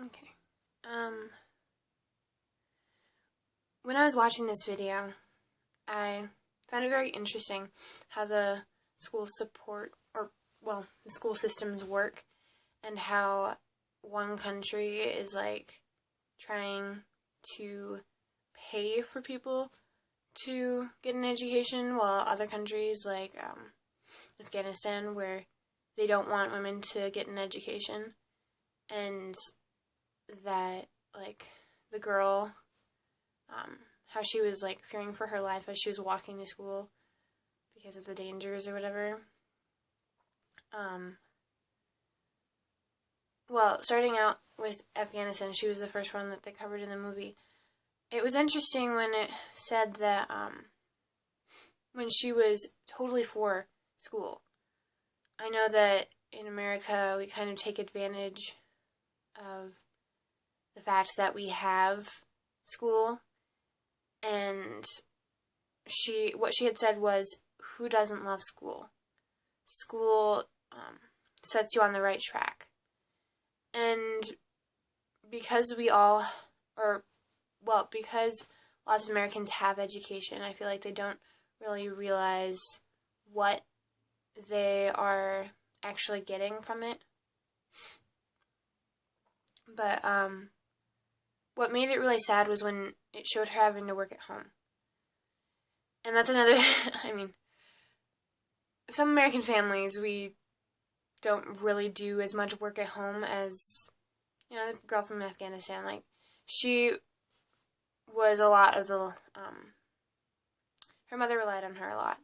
Okay. When I was watching this video, I found it very interesting how the school support, the school systems work, and how one country is like trying to pay for people to get an education, while other countries like Afghanistan, where they don't want women to get an education, and that like the girl, how she was like fearing for her life as she was walking to school because of the dangers or whatever. Well, starting out with Afghanistan, she was the first one that they covered in the movie. It was interesting when it said that when she was totally for school. I know that in America we kind of take advantage of the fact that we have school, and what she had said was, who doesn't love school? School sets you on the right track. And because because lots of Americans have education, I feel like they don't really realize what they are actually getting from it. But what made it really sad was when it showed her having to work at home. And that's another, I mean, some American families, we don't really do as much work at home as, the girl from Afghanistan. Like, she was a lot of the, her mother relied on her a lot.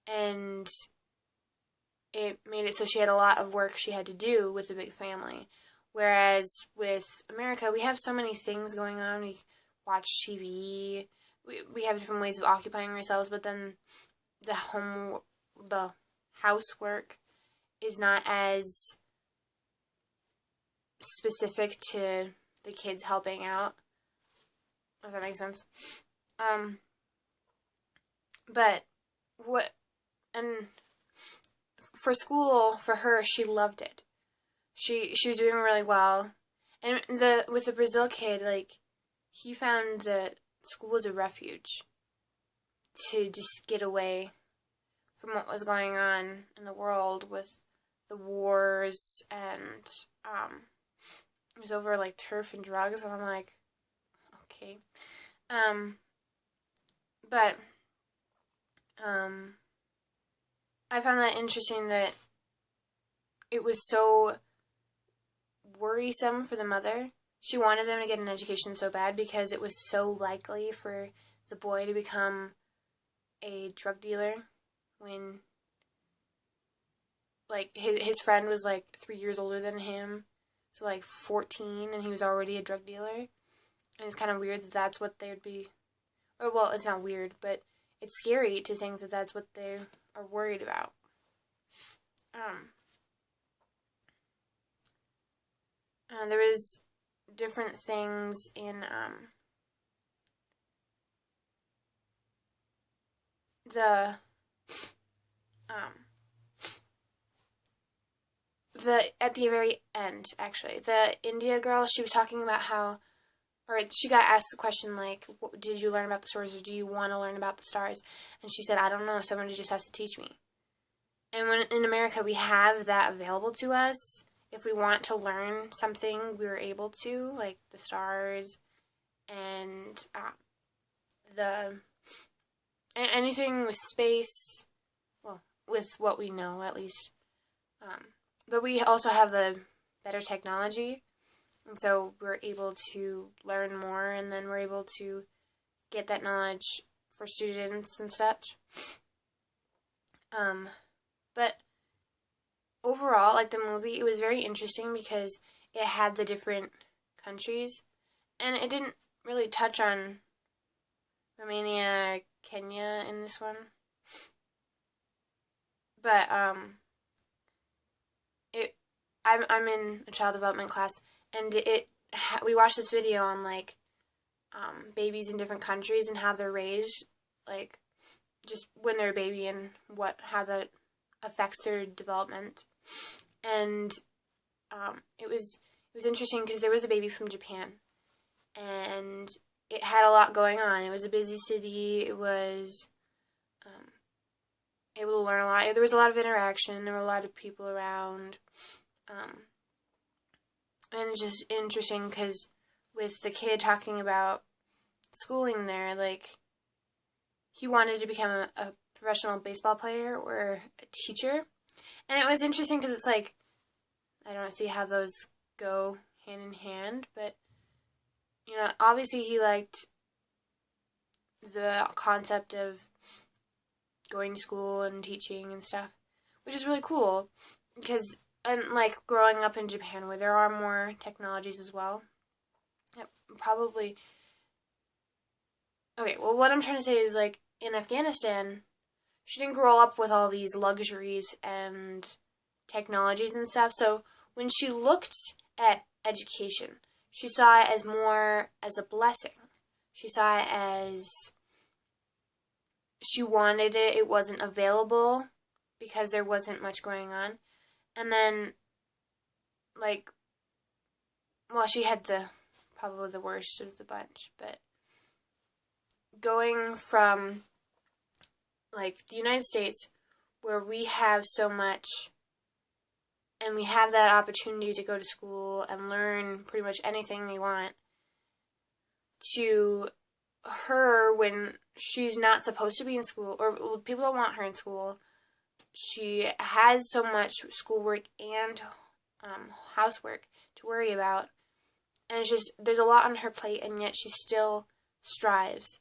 And it made it so she had a lot of work she had to do with a big family. Whereas with America, we have so many things going on. We watch TV. We have different ways of occupying ourselves, but then the housework is not as specific to the kids helping out, if that makes sense. But for school, for her, she loved it. She was doing really well. And with the Brazil kid, like, he found that school was a refuge to just get away from what was going on in the world with the wars, and it was over like turf and drugs, and I'm like, okay. But I found that interesting that it was so worrisome for the mother. She wanted them to get an education so bad because it was so likely for the boy to become a drug dealer when, like, his friend was like 3 years older than him, so like 14, and he was already a drug dealer. And it's kind of weird that that's what they would be, or well, it's not weird, but it's scary to think that that's what they are worried about. There was different things in at the very end, actually, the India girl, she was talking about how, or she got asked the question, like, did you learn about the stars, or do you want to learn about the stars? And she said, I don't know, somebody just has to teach me. And when in America we have that available to us, if we want to learn something, we're able to, like the stars and anything with space, well, with what we know at least. But we also have the better technology, and so we're able to learn more, and then we're able to get that knowledge for students and such. But overall, like the movie, it was very interesting because it had the different countries, and it didn't really touch on Romania, Kenya in this one. But I'm in a child development class, and we watched this video on like babies in different countries and how they're raised, like just when they're a baby, and how that affects their development. And it was was interesting because there was a baby from Japan, and it had a lot going on. It was a busy city. It was able to learn a lot. There was a lot of interaction. There were a lot of people around. And it's just interesting because with the kid talking about schooling there, like, he wanted to become a professional baseball player or a teacher. And it was interesting because it's like, I don't see how those go hand in hand, but, obviously he liked the concept of going to school and teaching and stuff, which is really cool because, and like growing up in Japan where there are more technologies as well, probably, okay, well, what I'm trying to say is, like, in Afghanistan, she didn't grow up with all these luxuries and technologies and stuff, so when she looked at education, she saw it as more as a blessing. She saw it as she wanted it, it wasn't available because there wasn't much going on. And then, like, well, she had probably the worst of the bunch, but going from, like, the United States, where we have so much, and we have that opportunity to go to school and learn pretty much anything we want, to her when she's not supposed to be in school, or people don't want her in school. She has so much schoolwork and housework to worry about, and it's just, there's a lot on her plate, and yet she still strives.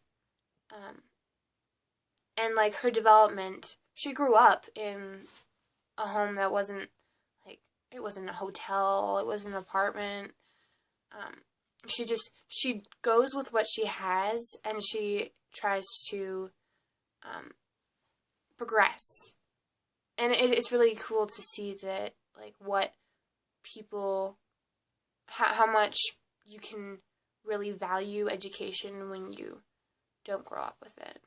And, like, her development, she grew up in a home that wasn't, like, it wasn't a hotel, it wasn't an apartment. She goes with what she has, and she tries to progress. And it's really cool to see that, like, what people, how much you can really value education when you don't grow up with it.